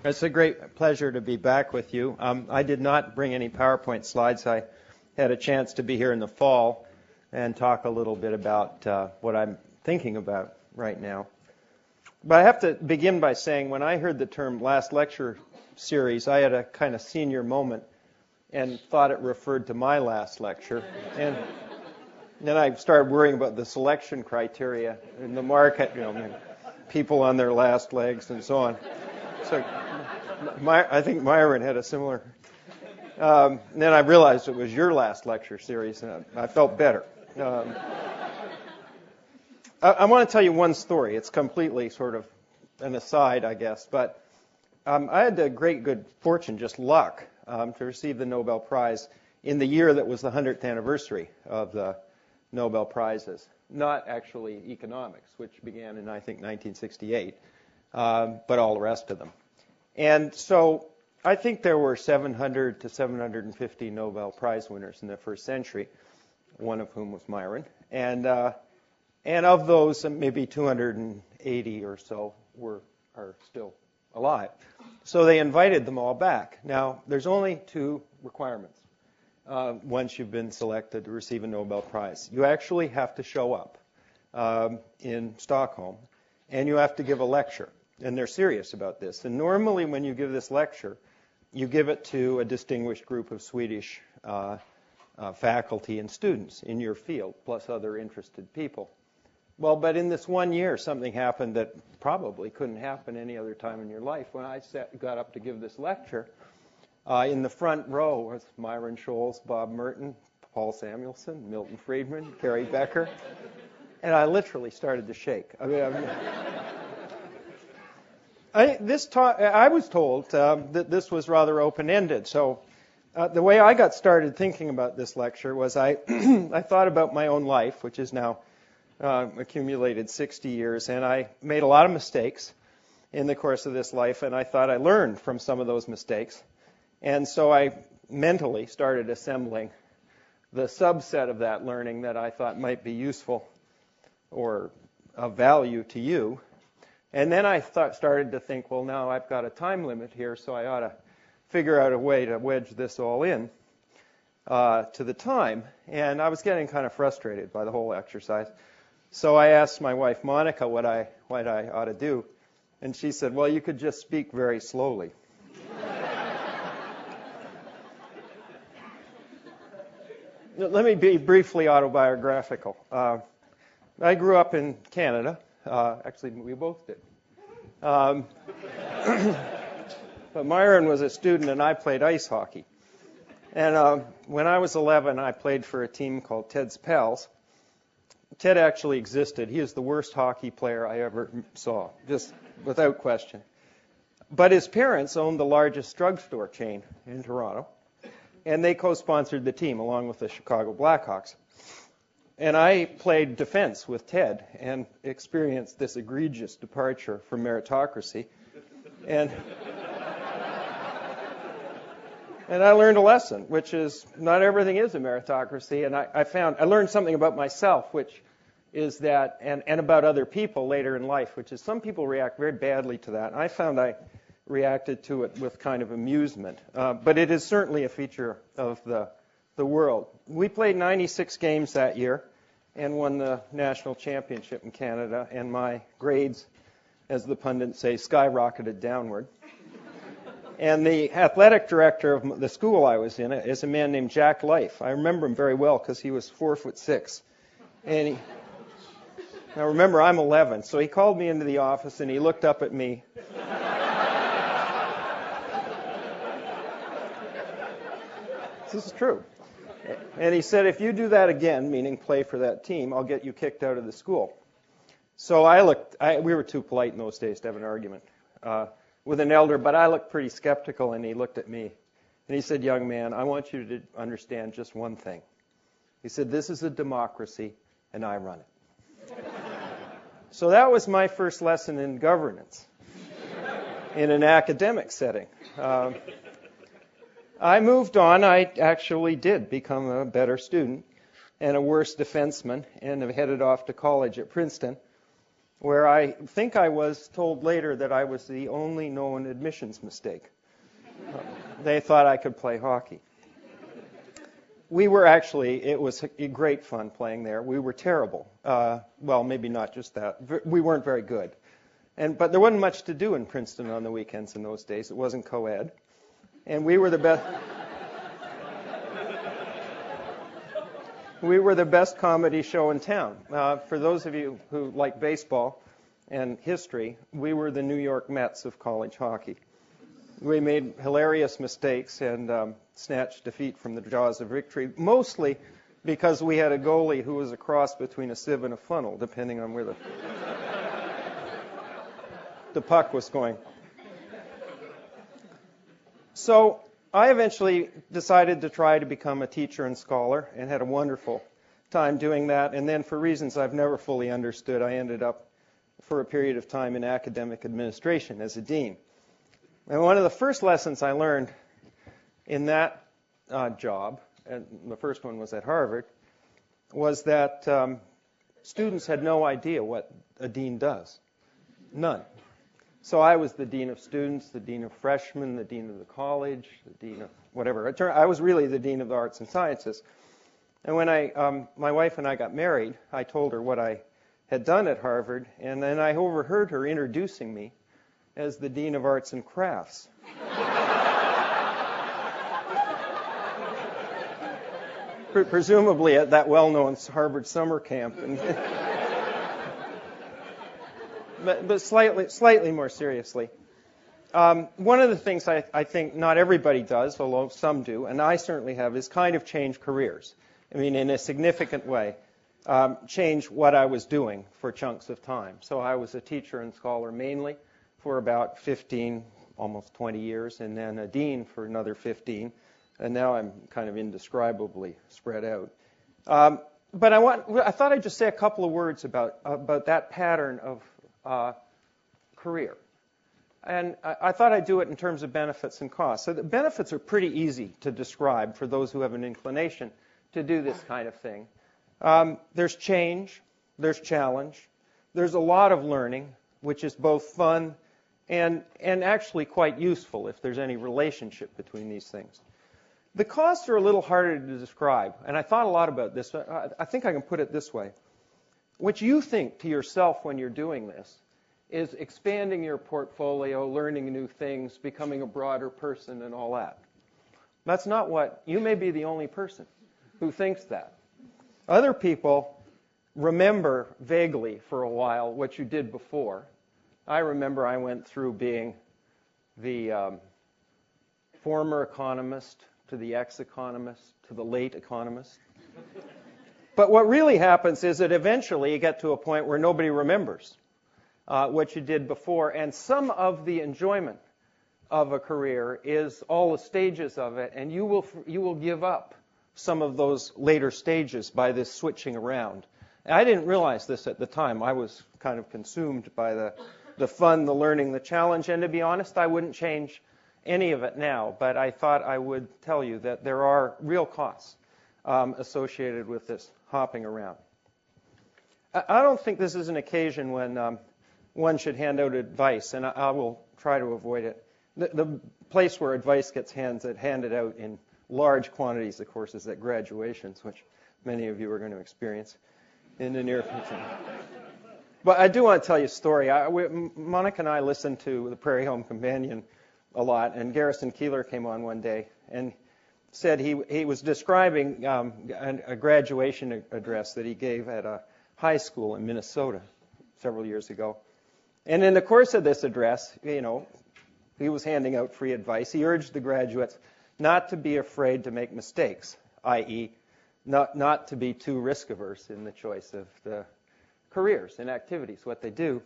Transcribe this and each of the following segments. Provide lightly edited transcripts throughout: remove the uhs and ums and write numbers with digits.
It's a great pleasure to be back with you. I did not bring any PowerPoint slides. I had a chance to be here in the fall and talk a little bit about what I'm thinking about right now. But I have to begin by saying when I heard the term last lecture series, I had a kind of senior moment and thought it referred to my last lecture. And then I started worrying about the selection criteria in the market, people on their last legs and so on. So I think Myron had a similar. Then I realized it was your last lecture series, and I felt better. I want to tell you one story. It's completely sort of an aside, I guess. But I had the great good fortune, just luck, to receive the Nobel Prize in the year that was the 100th anniversary of the Nobel Prizes. Not actually economics, which began in, I think, 1968, but all the rest of them. And so I think there were 700 to 750 Nobel Prize winners in the first century, one of whom was Myron. And of those, maybe 280 or so are still alive. So they invited them all back. Now, there's only two requirements once you've been selected to receive a Nobel Prize. You actually have to show up in Stockholm, and you have to give a lecture. And they're serious about this. And normally when you give this lecture, you give it to a distinguished group of Swedish faculty and students in your field, plus other interested people. Well, but in this 1 year, something happened that probably couldn't happen any other time in your life. When I got up to give this lecture, in the front row was Myron Scholes, Bob Merton, Paul Samuelson, Milton Friedman, Carrie Becker, and I literally started to shake. I was told that this was rather open-ended. So the way I got started thinking about this lecture was I thought about my own life, which is now accumulated 60 years, and I made a lot of mistakes in the course of this life, and I thought I learned from some of those mistakes. And so I mentally started assembling the subset of that learning that I thought might be useful or of value to you. And then I started to think, well, now I've got a time limit here, so I ought to figure out a way to wedge this all in to the time. And I was getting kind of frustrated by the whole exercise. So I asked my wife, Monica, what I ought to do. And she said, well, you could just speak very slowly. Let me be briefly autobiographical. I grew up in Canada. Actually, we both did. But Myron was a student, and I played ice hockey. And when I was 11, I played for a team called Ted's Pals. Ted actually existed. He is the worst hockey player I ever saw, just without question. But his parents owned the largest drugstore chain in Toronto, and they co-sponsored the team along with the Chicago Blackhawks. And I played defense with Ted and experienced this egregious departure from meritocracy. And I learned a lesson, which is not everything is a meritocracy. And I learned something about myself, which is that, and about other people later in life, which is some people react very badly to that. And I found I reacted to it with kind of amusement. But it is certainly a feature of the world. We played 96 games that year and won the national championship in Canada, and my grades, as the pundits say, skyrocketed downward. And the athletic director of the school I was in is a man named Jack Life. I remember him very well because he was 4'6". And now remember, I'm 11, so he called me into the office and he looked up at me. This is true. And he said, if you do that again, meaning play for that team, I'll get you kicked out of the school. So we were too polite in those days to have an argument with an elder, but I looked pretty skeptical, and he looked at me. And he said, young man, I want you to understand just one thing. He said, this is a democracy, and I run it. So that was my first lesson in governance in an academic setting. I moved on. I actually did become a better student and a worse defenseman, and have headed off to college at Princeton. where I think I was told later that I was the only known admissions mistake. They thought I could play hockey. It was great fun playing there. We were terrible. Well, maybe not just that. We weren't very good. But there wasn't much to do in Princeton on the weekends in those days. It wasn't co-ed. And we were the best. We were the best comedy show in town. For those of you who like baseball and history, we were the New York Mets of college hockey. We made hilarious mistakes and snatched defeat from the jaws of victory, mostly because we had a goalie who was a cross between a sieve and a funnel, depending on where the puck was going. So I eventually decided to try to become a teacher and scholar and had a wonderful time doing that. And then for reasons I've never fully understood, I ended up for a period of time in academic administration as a dean. And one of the first lessons I learned in that job, and the first one was at Harvard, was that students had no idea what a dean does. None. So I was the dean of students, the dean of freshmen, the dean of the college, the dean of whatever. I was really the dean of the arts and sciences. And when my wife and I got married, I told her what I had done at Harvard, and then I overheard her introducing me as the dean of arts and crafts. Presumably at that well-known Harvard summer camp. But slightly more seriously, one of the things I think not everybody does, although some do, and I certainly have, is kind of change careers. I mean, in a significant way, change what I was doing for chunks of time. So I was a teacher and scholar mainly for about 15, almost 20 years, and then a dean for another 15, and now I'm kind of indescribably spread out. But I thought I'd just say a couple of words about that pattern of career. And I thought I'd do it in terms of benefits and costs. So the benefits are pretty easy to describe for those who have an inclination to do this kind of thing. There's change, there's challenge, there's a lot of learning, which is both fun and actually quite useful if there's any relationship between these things. The costs are a little harder to describe, and I thought a lot about this. I think I can put it this way. What you think to yourself when you're doing this is expanding your portfolio, learning new things, becoming a broader person, and all that. That's not what, you may be the only person who thinks that. Other people remember vaguely for a while what you did before. I remember I went through being the former economist to the ex-economist to the late economist. But what really happens is that eventually you get to a point where nobody remembers what you did before, and some of the enjoyment of a career is all the stages of it, and you will give up some of those later stages by this switching around. And I didn't realize this at the time. I was kind of consumed by the fun, the learning, the challenge, and to be honest, I wouldn't change any of it now, but I thought I would tell you that there are real costs associated with this hopping around. I don't think this is an occasion when one should hand out advice, and I will try to avoid it. The place where advice gets handed out in large quantities, of course, is at graduations, which many of you are going to experience in the near future. But I do want to tell you a story. Monica and I listened to the Prairie Home Companion a lot, and Garrison Keillor came on one day and said he was describing a graduation address that he gave at a high school in Minnesota several years ago. And in the course of this address, he was handing out free advice. He urged the graduates not to be afraid to make mistakes, i.e., not to be too risk-averse in the choice of the careers and activities, what they do,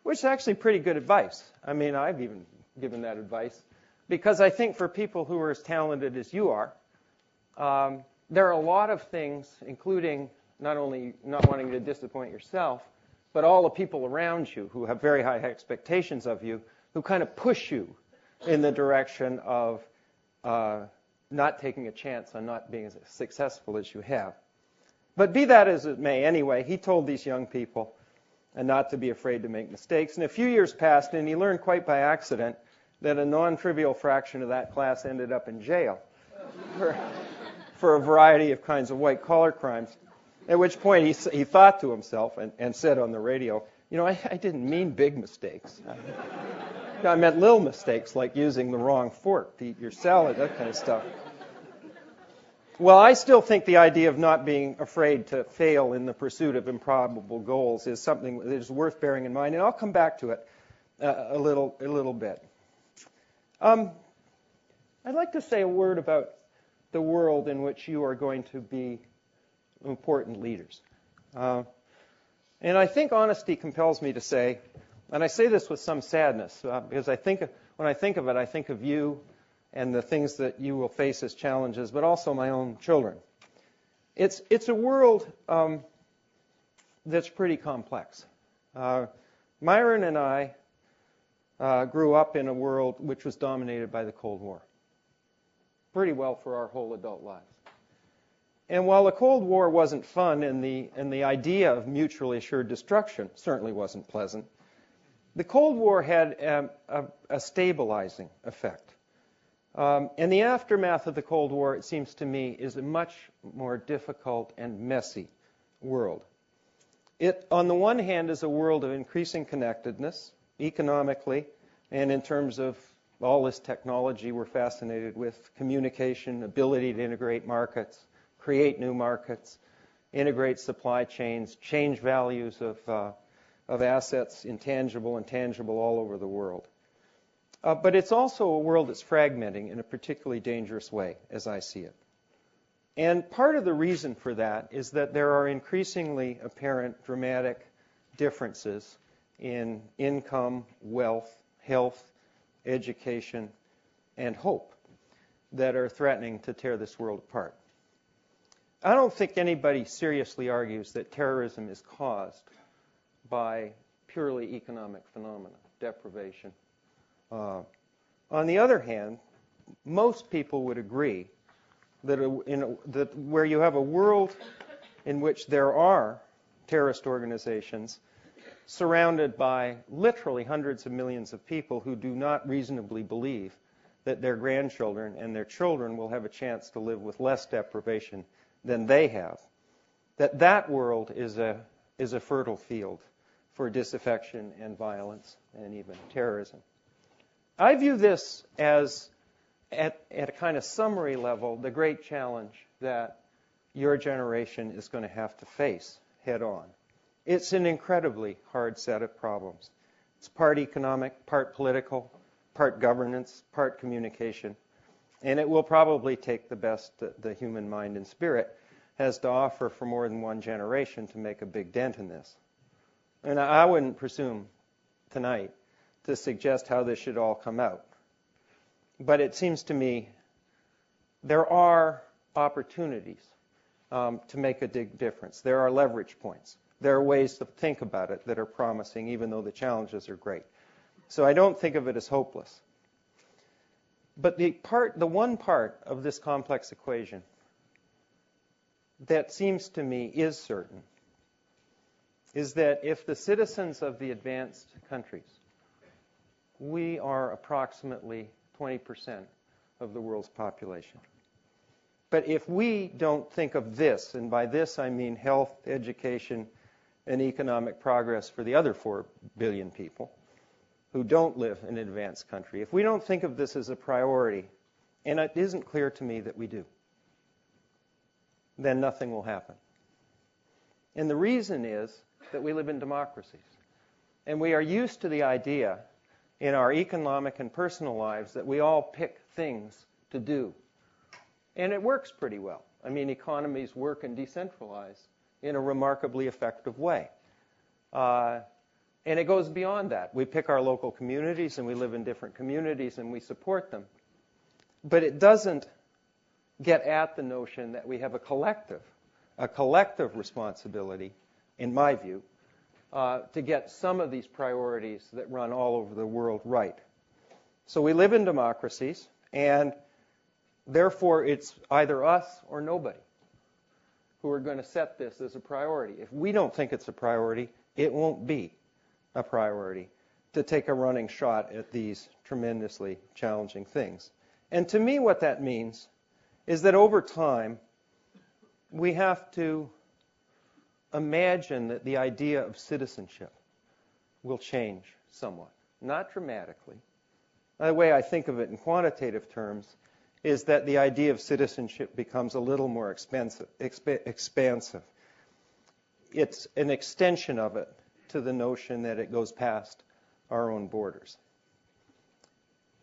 which is actually pretty good advice. I mean, I've even given that advice because I think for people who are as talented as you are, there are a lot of things, including not only not wanting to disappoint yourself, but all the people around you who have very high expectations of you, who kind of push you in the direction of not taking a chance on not being as successful as you have. But be that as it may, anyway, he told these young people and not to be afraid to make mistakes. And a few years passed, and he learned quite by accident that a non-trivial fraction of that class ended up in jail for a variety of kinds of white-collar crimes. At which point he thought to himself and said on the radio, I didn't mean big mistakes. I meant little mistakes, like using the wrong fork to eat your salad, that kind of stuff. Well, I still think the idea of not being afraid to fail in the pursuit of improbable goals is something that is worth bearing in mind, and I'll come back to it a little bit. I'd like to say a word about the world in which you are going to be important leaders. And I think honesty compels me to say, and I say this with some sadness, because when I think of it, I think of you and the things that you will face as challenges, but also my own children. It's a world that's pretty complex. Myron and I grew up in a world which was dominated by the Cold War, pretty well for our whole adult lives. And while the Cold War wasn't fun and the idea of mutually assured destruction certainly wasn't pleasant, the Cold War had a stabilizing effect. And the aftermath of the Cold War, it seems to me, is a much more difficult and messy world. It, on the one hand, is a world of increasing connectedness, economically, and in terms of all this technology we're fascinated with, communication, ability to integrate markets, create new markets, integrate supply chains, change values of assets, intangible and tangible, all over the world. But it's also a world that's fragmenting in a particularly dangerous way, as I see it. And part of the reason for that is that there are increasingly apparent dramatic differences in income, wealth, health, education, and hope that are threatening to tear this world apart. I don't think anybody seriously argues that terrorism is caused by purely economic phenomena, deprivation. On the other hand, most people would agree that that where you have a world in which there are terrorist organizations surrounded by literally hundreds of millions of people who do not reasonably believe that their grandchildren and their children will have a chance to live with less deprivation than they have, that world is a fertile field for disaffection and violence and even terrorism. I view this as, at a kind of summary level, the great challenge that your generation is going to have to face head on. It's an incredibly hard set of problems. It's part economic, part political, part governance, part communication, and it will probably take the best that the human mind and spirit has to offer for more than one generation to make a big dent in this. And I wouldn't presume tonight to suggest how this should all come out. But it seems to me there are opportunities to make a big difference. There are leverage points. There are ways to think about it that are promising, even though the challenges are great. So I don't think of it as hopeless. But the one part of this complex equation that seems to me is certain is that if the citizens of the advanced countries, we are approximately 20% of the world's population. But if we don't think of this, and by this I mean health, education, and economic progress for the other 4 billion people who don't live in an advanced country, if we don't think of this as a priority, and it isn't clear to me that we do, then nothing will happen. And the reason is that we live in democracies. And we are used to the idea in our economic and personal lives that we all pick things to do. And it works pretty well. I mean, economies work and decentralize in a remarkably effective way. And it goes beyond that. We pick our local communities and we live in different communities and we support them. But it doesn't get at the notion that we have a collective responsibility, in my view, to get some of these priorities that run all over the world right. So we live in democracies, and therefore it's either us or nobody who are going to set this as a priority. If we don't think it's a priority, it won't be a priority to take a running shot at these tremendously challenging things. And to me, what that means is that over time, we have to imagine that the idea of citizenship will change somewhat, not dramatically. The way I think of it in quantitative terms is that the idea of citizenship becomes a little more expansive. It's an extension of it to the notion that it goes past our own borders.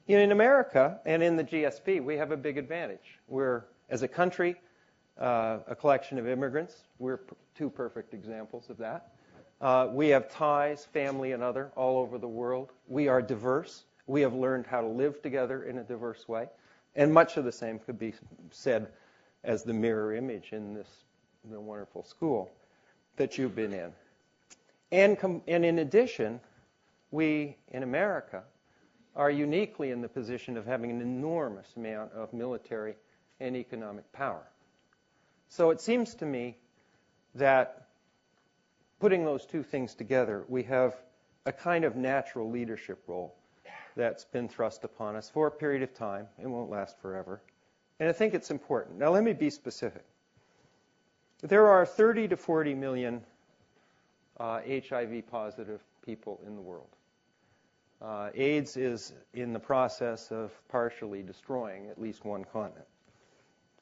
In America and in the GSP, we have a big advantage. We're, as a country, a collection of immigrants. We're two perfect examples of that. We have ties, family and other, all over the world. We are diverse. We have learned how to live together in a diverse way. And much of the same could be said as the mirror image in the wonderful school that you've been in. And in addition, we in America are uniquely in the position of having an enormous amount of military and economic power. So it seems to me that putting those two things together, we have a kind of natural leadership role that's been thrust upon us for a period of time. It won't last forever. And I think it's important. Now, let me be specific. There are 30 to 40 million HIV-positive people in the world. AIDS is in the process of partially destroying at least one continent.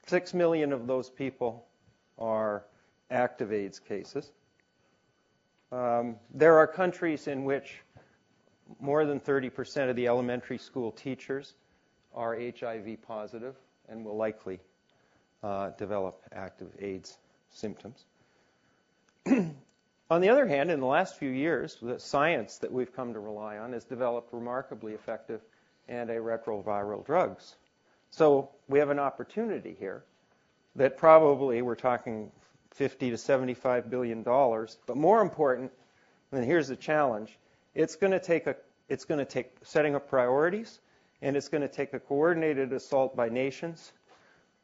6 million of those people are active AIDS cases. There are countries in which more than 30% of the elementary school teachers are HIV positive and will likely develop active AIDS symptoms. On the other hand, in the last few years, the science that we've come to rely on has developed remarkably effective antiretroviral drugs. So we have an opportunity here that probably we're talking $50 to $75 billion. But more important, and here's the challenge, it's going to take setting up priorities, and it's going to take a coordinated assault by nations,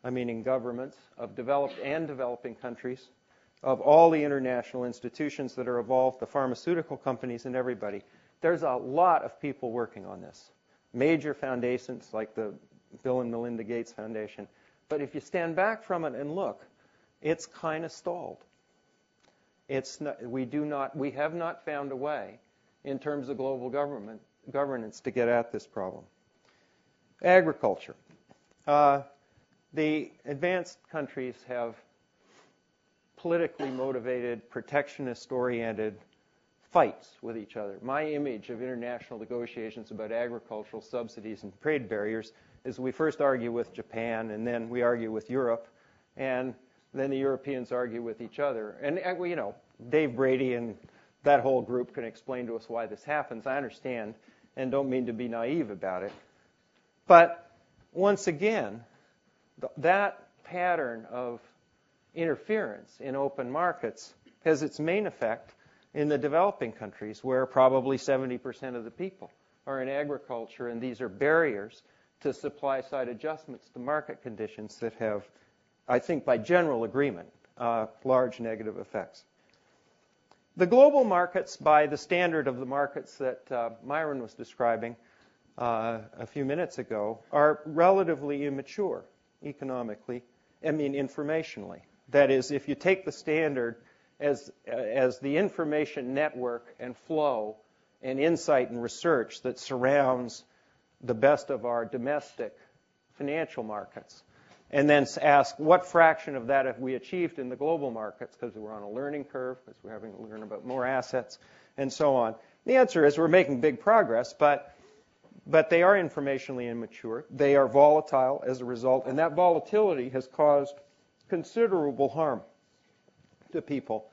I mean in governments, of developed and developing countries, of all the international institutions that are involved, the pharmaceutical companies and everybody. There's a lot of people working on this. Major foundations like the Bill and Melinda Gates Foundation. But if you stand back from it and look, it's kind of stalled. We have not found a way in terms of global governance to get at this problem. Agriculture. The advanced countries have politically motivated, protectionist-oriented fights with each other. My image of international negotiations about agricultural subsidies and trade barriers is we first argue with Japan, and then we argue with Europe, and then the Europeans argue with each other. And Dave Brady and that whole group can explain to us why this happens. I understand and don't mean to be naive about it. But once again, that pattern of interference in open markets has its main effect in the developing countries, where probably 70% of the people are in agriculture, and these are barriers to supply-side adjustments to market conditions that have, I think by general agreement, large negative effects. The global markets, by the standard of the markets that Myron was describing a few minutes ago, are relatively immature economically, informationally. That is, if you take the standard as the information network and flow and insight and research that surrounds the best of our domestic financial markets, and then ask what fraction of that have we achieved in the global markets because we're on a learning curve, because we're having to learn about more assets, and so on. The answer is we're making big progress, but they are informationally immature. They are volatile as a result, and that volatility has caused considerable harm to people.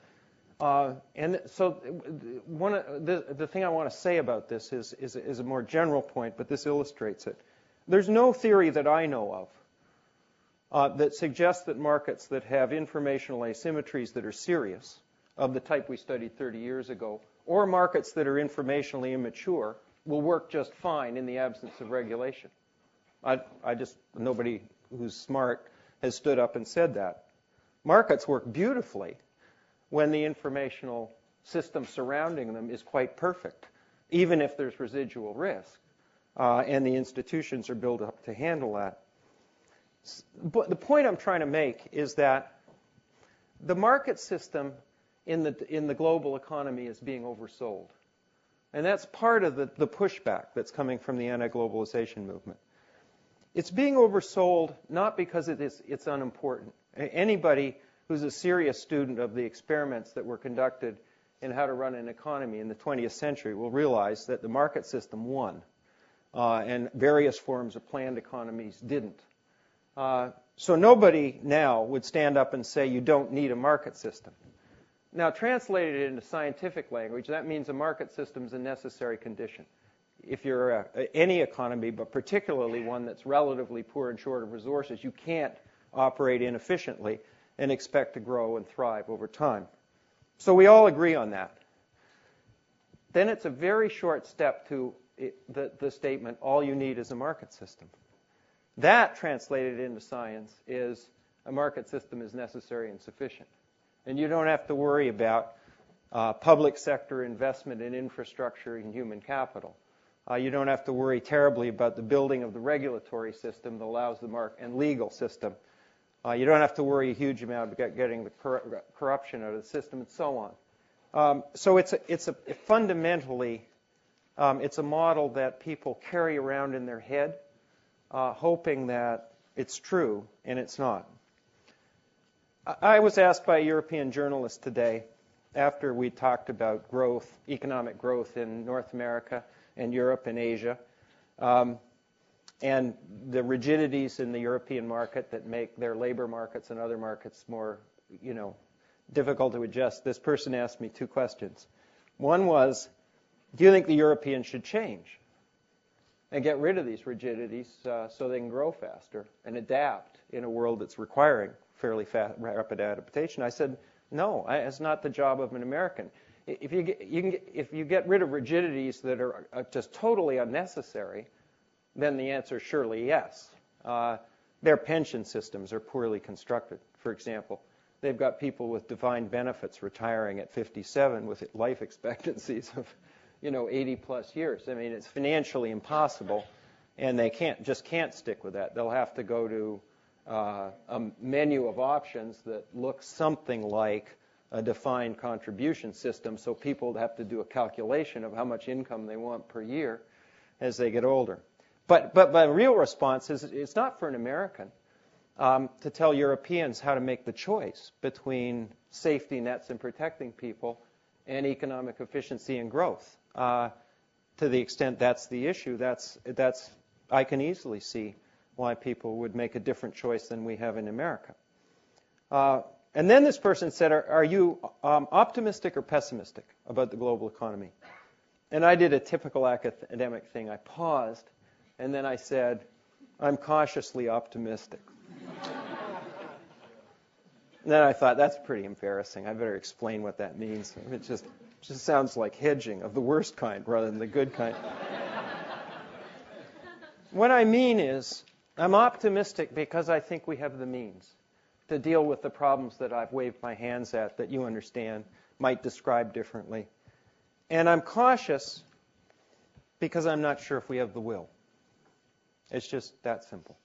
And so the thing I want to say about this is a more general point, but this illustrates it. There's no theory that I know of that suggests that markets that have informational asymmetries that are serious, of the type we studied 30 years ago, or markets that are informationally immature, will work just fine in the absence of regulation. Nobody who's smart has stood up and said that. Markets work beautifully when the informational system surrounding them is quite perfect, even if there's residual risk, and the institutions are built up to handle that. But the point I'm trying to make is that the market system in the global economy is being oversold. And that's part of the pushback that's coming from the anti-globalization movement. It's being oversold not because it's unimportant. Anybody who's a serious student of the experiments that were conducted in how to run an economy in the 20th century will realize that the market system won, and various forms of planned economies didn't. So nobody now would stand up and say you don't need a market system. Now, translated into scientific language, that means a market system is a necessary condition. If you're any economy, but particularly one that's relatively poor and short of resources, you can't operate inefficiently and expect to grow and thrive over time. So we all agree on that. Then it's a very short step to the statement, all you need is a market system. That, translated into science, is a market system is necessary and sufficient. And you don't have to worry about public sector investment in infrastructure and human capital. You don't have to worry terribly about the building of the regulatory system that allows the and legal system. You don't have to worry a huge amount about getting the corruption out of the system, and so on. So it's fundamentally it's a model that people carry around in their head, hoping that it's true, and it's not. I was asked by a European journalist today, after we talked about growth, economic growth in North America and Europe and Asia, and the rigidities in the European market that make their labor markets and other markets more, difficult to adjust. This person asked me two questions. One was, do you think the Europeans should change and get rid of these rigidities so they can grow faster and adapt in a world that's requiring fairly rapid adaptation? I said, no, it's not the job of an American. If you get rid of rigidities that are just totally unnecessary, then the answer is surely yes. Their pension systems are poorly constructed, for example. They've got people with defined benefits retiring at 57 with life expectancies of 80 plus years. I mean, it's financially impossible, and they can't stick with that. They'll have to go to a menu of options that looks something like a defined contribution system, so people have to do a calculation of how much income they want per year as they get older. But my real response is it's not for an American to tell Europeans how to make the choice between safety nets and protecting people and economic efficiency and growth. To the extent that's the issue, I can easily see why people would make a different choice than we have in America. And then this person said, are you optimistic or pessimistic about the global economy? And I did a typical academic thing. I paused, and then I said, I'm cautiously optimistic. And then I thought, that's pretty embarrassing. I better explain what that means. It just sounds like hedging of the worst kind rather than the good kind. What I mean is, I'm optimistic because I think we have the means to deal with the problems that I've waved my hands at that you understand, might describe differently. And I'm cautious because I'm not sure if we have the will. It's just that simple.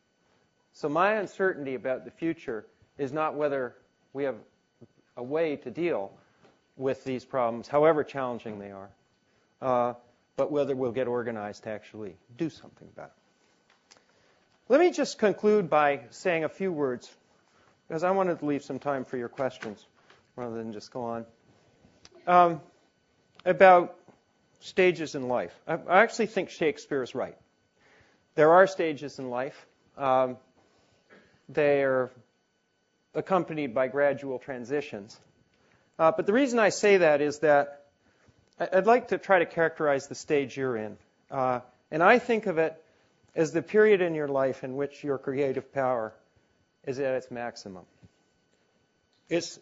So my uncertainty about the future is not whether we have a way to deal with these problems, however challenging they are, but whether we'll get organized to actually do something about it. Let me just conclude by saying a few words, because I wanted to leave some time for your questions rather than just go on, about stages in life. I actually think Shakespeare is right. There are stages in life. They're accompanied by gradual transitions. But the reason I say that is that I'd like to try to characterize the stage you're in. And I think of it as the period in your life in which your creative power is at its maximum. It's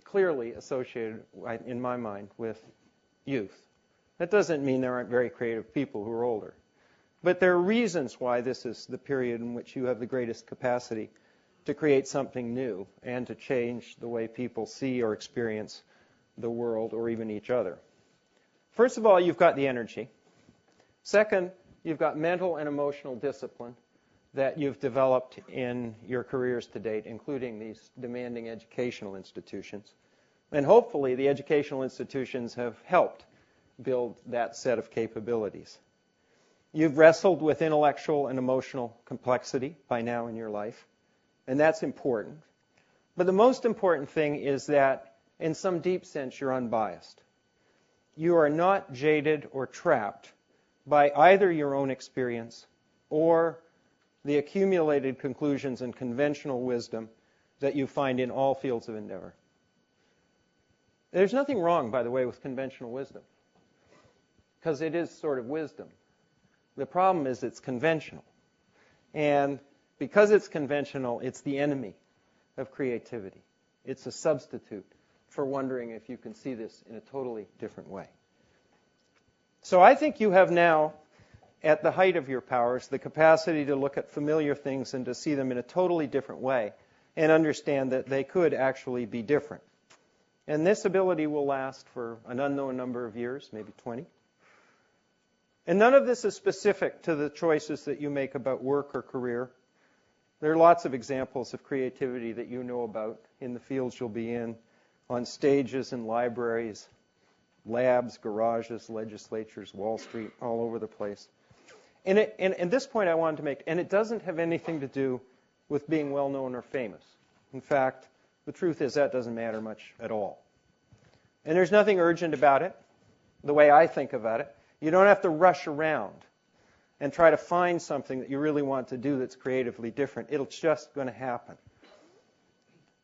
clearly associated, in my mind, with youth. That doesn't mean there aren't very creative people who are older. But there are reasons why this is the period in which you have the greatest capacity to create something new and to change the way people see or experience the world or even each other. First of all, you've got the energy. Second, you've got mental and emotional discipline that you've developed in your careers to date, including these demanding educational institutions. And hopefully the educational institutions have helped build that set of capabilities. You've wrestled with intellectual and emotional complexity by now in your life, and that's important. But the most important thing is that, in some deep sense, you're unbiased. You are not jaded or trapped by either your own experience or the accumulated conclusions and conventional wisdom that you find in all fields of endeavor. There's nothing wrong, by the way, with conventional wisdom, because it is sort of wisdom. The problem is it's conventional. And because it's conventional, it's the enemy of creativity. It's a substitute for wondering if you can see this in a totally different way. So I think you have now, at the height of your powers, the capacity to look at familiar things and to see them in a totally different way and understand that they could actually be different. And this ability will last for an unknown number of years, maybe 20. And none of this is specific to the choices that you make about work or career. There are lots of examples of creativity that you know about in the fields you'll be in, on stages in libraries, labs, garages, legislatures, Wall Street, all over the place. And this point I wanted to make, and it doesn't have anything to do with being well-known or famous. In fact, the truth is that doesn't matter much at all. And there's nothing urgent about it, the way I think about it. You don't have to rush around and try to find something that you really want to do that's creatively different. It's just going to happen.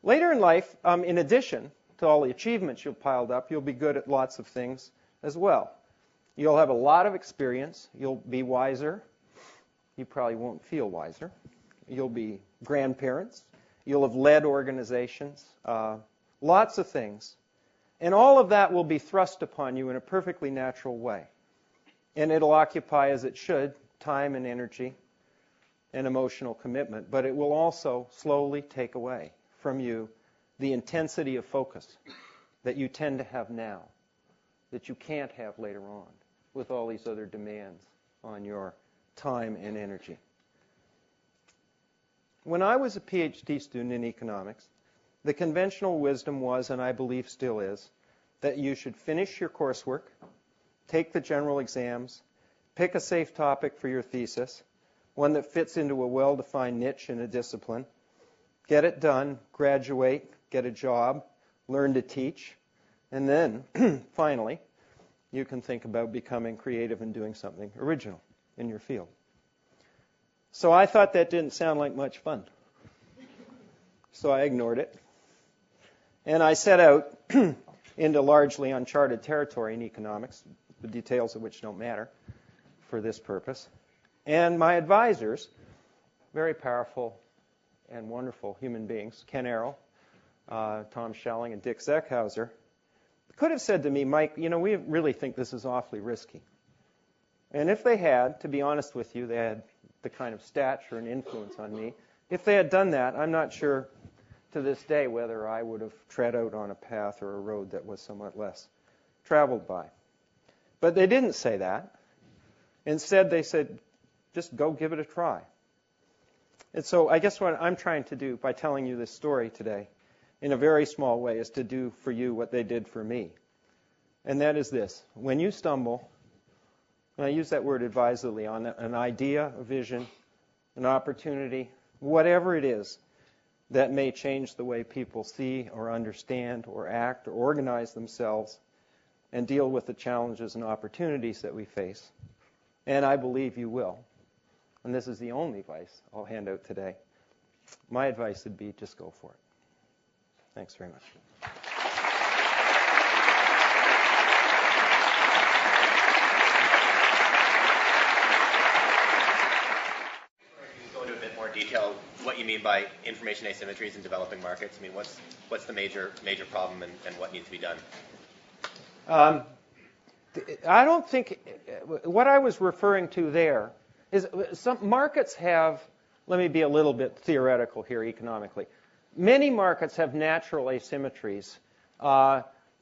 Later in life, in addition to all the achievements you've piled up, you'll be good at lots of things as well. You'll have a lot of experience. You'll be wiser. You probably won't feel wiser. You'll be grandparents. You'll have led organizations. Lots of things. And all of that will be thrust upon you in a perfectly natural way. And it'll occupy, as it should, time and energy and emotional commitment. But it will also slowly take away from you the intensity of focus that you tend to have now, that you can't have later on with all these other demands on your time and energy. When I was a PhD student in economics, the conventional wisdom was, and I believe still is, that you should finish your coursework, take the general exams, pick a safe topic for your thesis, one that fits into a well-defined niche in a discipline, get it done, graduate, get a job, learn to teach, and then, finally, you can think about becoming creative and doing something original in your field. So I thought that didn't sound like much fun. So I ignored it. And I set out into largely uncharted territory in economics, the details of which don't matter for this purpose. And my advisors, very powerful and wonderful human beings, Ken Arrow, Tom Schelling, and Dick Zeckhauser, could have said to me, Mike, we really think this is awfully risky. And if they had, to be honest with you, they had the kind of stature and influence on me. If they had done that, I'm not sure to this day whether I would have tread out on a path or a road that was somewhat less traveled by. But they didn't say that. Instead, they said, just go give it a try. And so I guess what I'm trying to do by telling you this story today, in a very small way, is to do for you what they did for me. And that is this. When you stumble, and I use that word advisedly, on an idea, a vision, an opportunity, whatever it is that may change the way people see or understand or act or organize themselves and deal with the challenges and opportunities that we face, and I believe you will, and this is the only advice I'll hand out today, my advice would be just go for it. Thanks very much. Go into a bit more detail what you mean by information asymmetries in developing markets. I mean, what's the major problem and what needs to be done? I don't think what I was referring to there is some markets have, let me be a little bit theoretical here economically. Many markets have natural asymmetries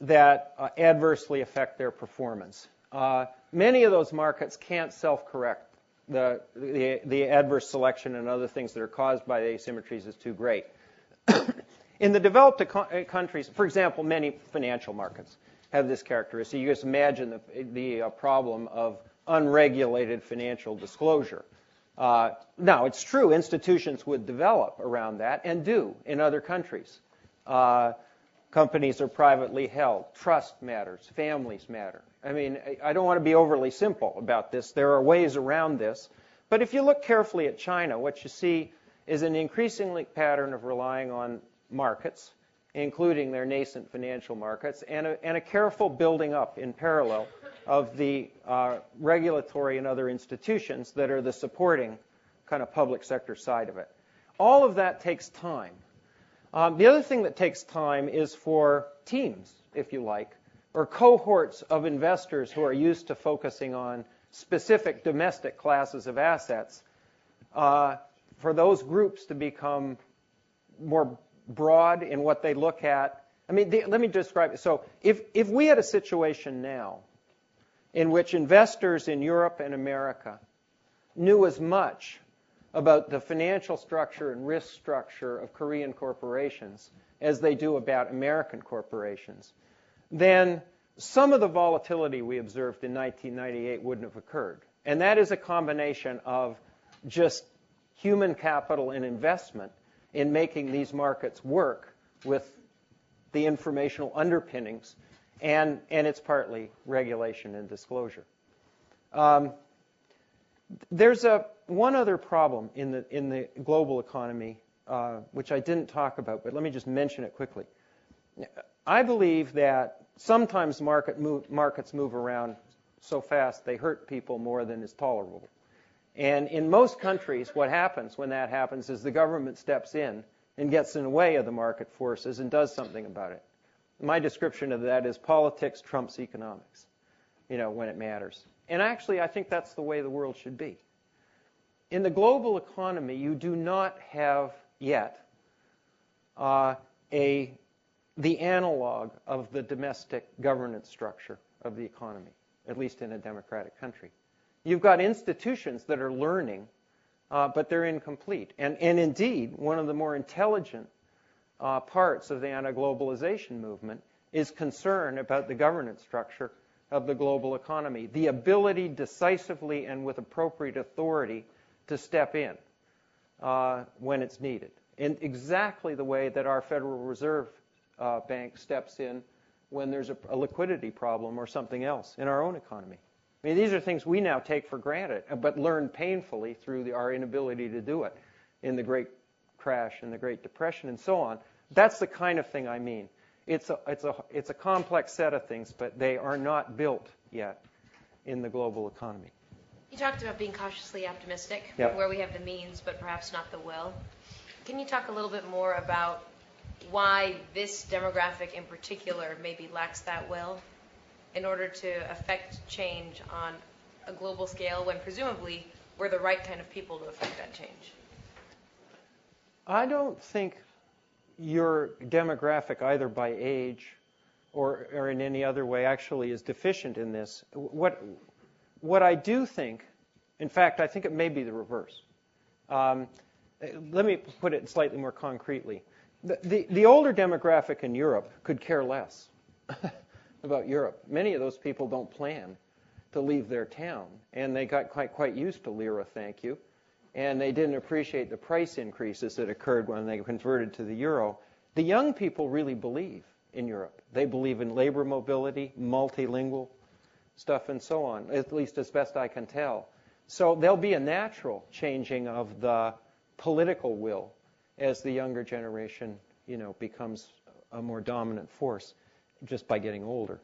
that adversely affect their performance. Many of those markets can't self-correct. The adverse selection and other things that are caused by the asymmetries is too great. In the developed countries, for example, many financial markets have this characteristic. You just imagine the problem of unregulated financial disclosure. Now, it's true, institutions would develop around that and do in other countries. Companies are privately held. Trust matters. Families matter. I mean, I don't want to be overly simple about this. There are ways around this. But if you look carefully at China, what you see is an increasing pattern of relying on markets, including their nascent financial markets, and a careful building up in parallel of the regulatory and other institutions that are the supporting kind of public sector side of it. All of that takes time. The other thing that takes time is for teams, if you like, or cohorts of investors who are used to focusing on specific domestic classes of assets, for those groups to become more broad in what they look at. I mean, let me describe it. So if we had a situation now in which investors in Europe and America knew as much about the financial structure and risk structure of Korean corporations as they do about American corporations, then some of the volatility we observed in 1998 wouldn't have occurred. And that is a combination of just human capital and investment in making these markets work with the informational underpinnings, and it's partly regulation and disclosure. There's one other problem in the global economy, which I didn't talk about, but let me just mention it quickly. I believe that sometimes markets move around so fast they hurt people more than is tolerable. And in most countries, what happens when that happens is the government steps in and gets in the way of the market forces and does something about it. My description of that is politics trumps economics, when it matters. And actually, I think that's the way the world should be. In the global economy, you do not have yet the analog of the domestic governance structure of the economy, at least in a democratic country. You've got institutions that are learning, but they're incomplete. And indeed, one of the more intelligent parts of the anti-globalization movement is concern about the governance structure of the global economy, the ability decisively and with appropriate authority to step in when it's needed, in exactly the way that our Federal Reserve Bank steps in when there's a liquidity problem or something else in our own economy. I mean, these are things we now take for granted, but learned painfully through our inability to do it in the Great Crash and the Great Depression and so on. That's the kind of thing I mean. It's a complex set of things, but they are not built yet in the global economy. You talked about being cautiously optimistic, Yep. where we have the means, but perhaps not the will. Can you talk a little bit more about why this demographic in particular maybe lacks that will in order to affect change on a global scale when presumably we're the right kind of people to affect that change? I don't think your demographic, either by age or in any other way, actually is deficient in this. What I do think, in fact, I think it may be the reverse. Let me put it slightly more concretely. The older demographic in Europe could care less about Europe. Many of those people don't plan to leave their town, and they got quite used to lira, thank you, and they didn't appreciate the price increases that occurred when they converted to the euro. The young people really believe in Europe. They believe in labor mobility, multilingual stuff, and so on, at least as best I can tell. So there'll be a natural changing of the political will as the younger generation, becomes a more dominant force just by getting older.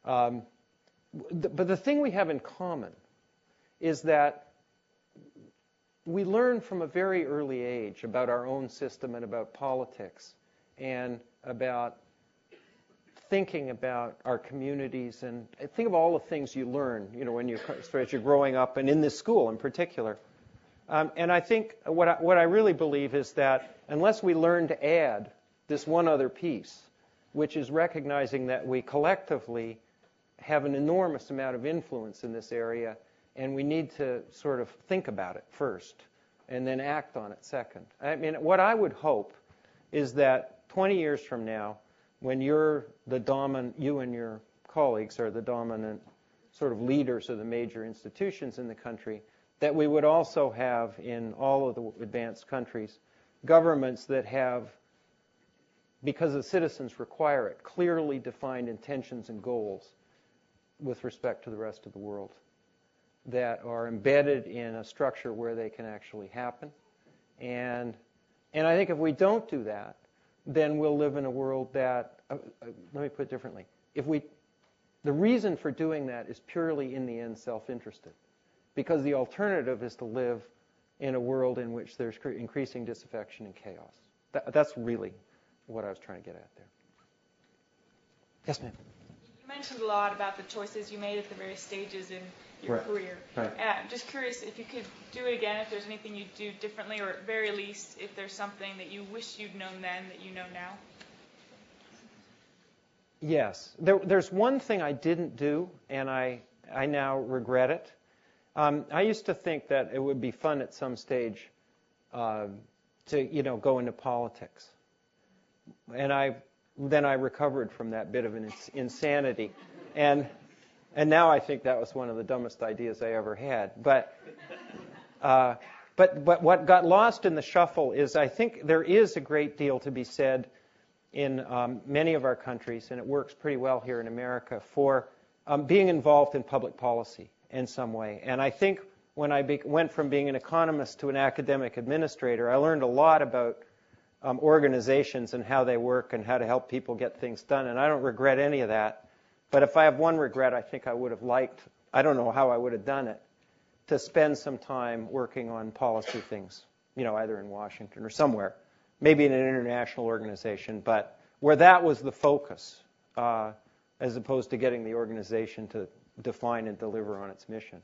But the thing we have in common is that we learn from a very early age about our own system and about politics and about thinking about our communities, and think of all the things you learn, when as you're growing up and in this school in particular. And I think what I really believe is that unless we learn to add this one other piece which is recognizing that we collectively have an enormous amount of influence in this area, and we need to sort of think about it first and then act on it second. I mean, what I would hope is that 20 years from now, when you and your colleagues are the dominant sort of leaders of the major institutions in the country, that we would also have in all of the advanced countries governments that have, because the citizens require it, clearly defined intentions and goals with respect to the rest of the world that are embedded in a structure where they can actually happen. And I think if we don't do that, then we'll live in a world that, let me put it differently, the reason for doing that is purely in the end self-interested, because the alternative is to live in a world in which there's increasing disaffection and chaos. That's really what I was trying to get at there. Yes, ma'am. You mentioned a lot about the choices you made at the various stages in your career. Right. I'm just curious if you could do it again, if there's anything you'd do differently, or at very least, if there's something that you wish you'd known then that you know now. Yes. There's one thing I didn't do, and I now regret it. I used to think that it would be fun at some stage to go into politics. And then I recovered from that bit of an insanity. And now I think that was one of the dumbest ideas I ever had. But what got lost in the shuffle is I think there is a great deal to be said in many of our countries, and it works pretty well here in America, for being involved in public policy in some way. And I think when I went from being an economist to an academic administrator, I learned a lot about organizations and how they work and how to help people get things done. And I don't regret any of that. But if I have one regret, I think I would have liked, I don't know how I would have done it, to spend some time working on policy things, either in Washington or somewhere, maybe in an international organization, but where that was the focus, as opposed to getting the organization to define and deliver on its mission.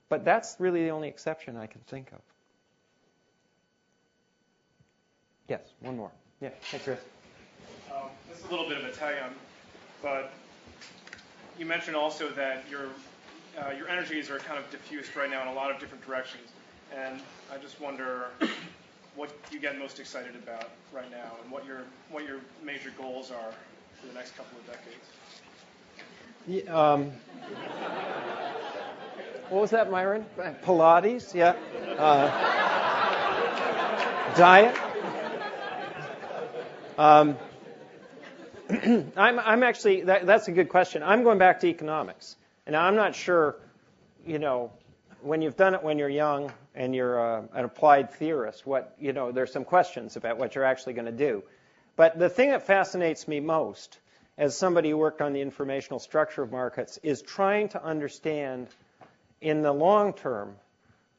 But that's really the only exception I can think of. Yes, one more. Yeah, hey, Chris. This is a little bit of a tag-on, but you mentioned also that your energies are kind of diffused right now in a lot of different directions, and I just wonder what you get most excited about right now, and what your major goals are for the next couple of decades. Yeah, what was that, Myron? Pilates, yeah. Diet. I'm actually, that's a good question. I'm going back to economics. And I'm not sure, when you've done it when you're young and you're an applied theorist, there's some questions about what you're actually going to do. But the thing that fascinates me most, as somebody who worked on the informational structure of markets, is trying to understand in the long term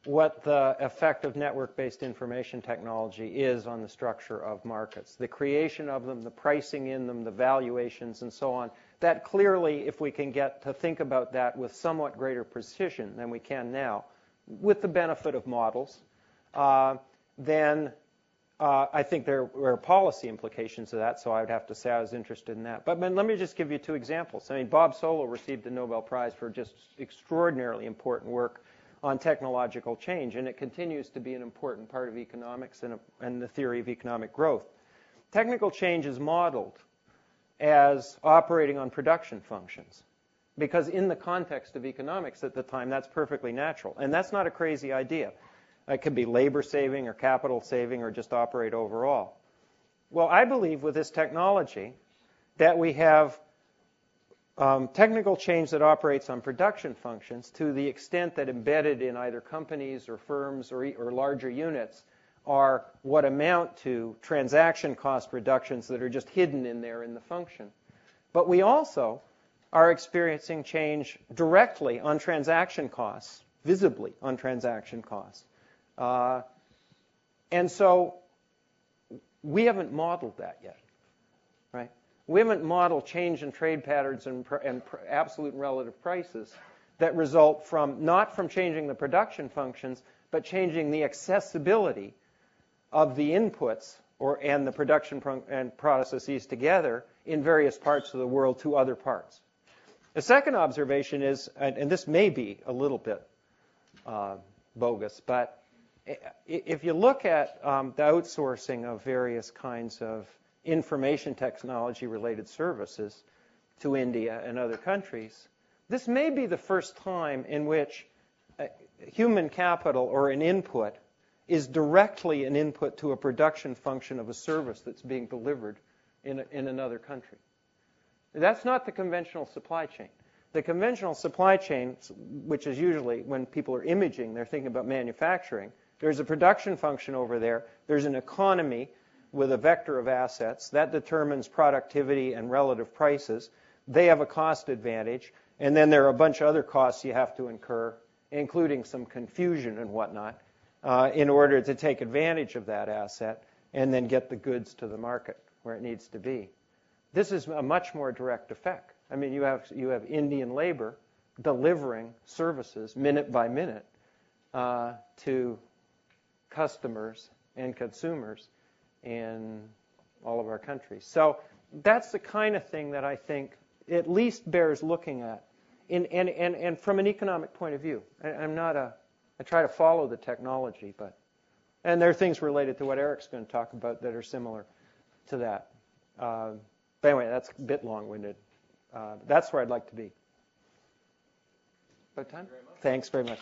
what the effect of network-based information technology is on the structure of markets, the creation of them, the pricing in them, the valuations, and so on. That clearly, if we can get to think about that with somewhat greater precision than we can now, with the benefit of models, then I think there are policy implications of that, so I would have to say I was interested in that. But let me just give you two examples. I mean, Bob Solow received the Nobel Prize for just extraordinarily important work on technological change, and it continues to be an important part of economics and the theory of economic growth. Technical change is modeled as operating on production functions, because in the context of economics at the time, that's perfectly natural. And that's not a crazy idea. It could be labor saving or capital saving or just operate overall. Well, I believe with this technology that we have technical change that operates on production functions to the extent that embedded in either companies or firms or larger units are what amount to transaction cost reductions that are just hidden in there in the function. But we also are experiencing change directly on transaction costs, visibly on transaction costs. And so we haven't modeled that yet, right? We haven't modeled change in trade patterns and absolute and relative prices that result not from changing the production functions, but changing the accessibility of the inputs and the production and processes together in various parts of the world to other parts. The second observation is, and this may be a little bit bogus, but if you look at the outsourcing of various kinds of information technology-related services to India and other countries, this may be the first time in which human capital or an input is directly an input to a production function of a service that's being delivered in another country. That's not the conventional supply chain. The conventional supply chain, which is usually when people are imaging, they're thinking about manufacturing. There's a production function over there. There's an economy with a vector of assets. That determines productivity and relative prices. They have a cost advantage. And then there are a bunch of other costs you have to incur, including some confusion and whatnot, in order to take advantage of that asset and then get the goods to the market where it needs to be. This is a much more direct effect. I mean, you have Indian labor delivering services minute by minute to customers and consumers in all of our countries. So that's the kind of thing that I think at least bears looking at, and from an economic point of view. I try to follow the technology, and there are things related to what Eric's going to talk about that are similar to that. But anyway, that's a bit long-winded. That's where I'd like to be. About time? Thanks very much.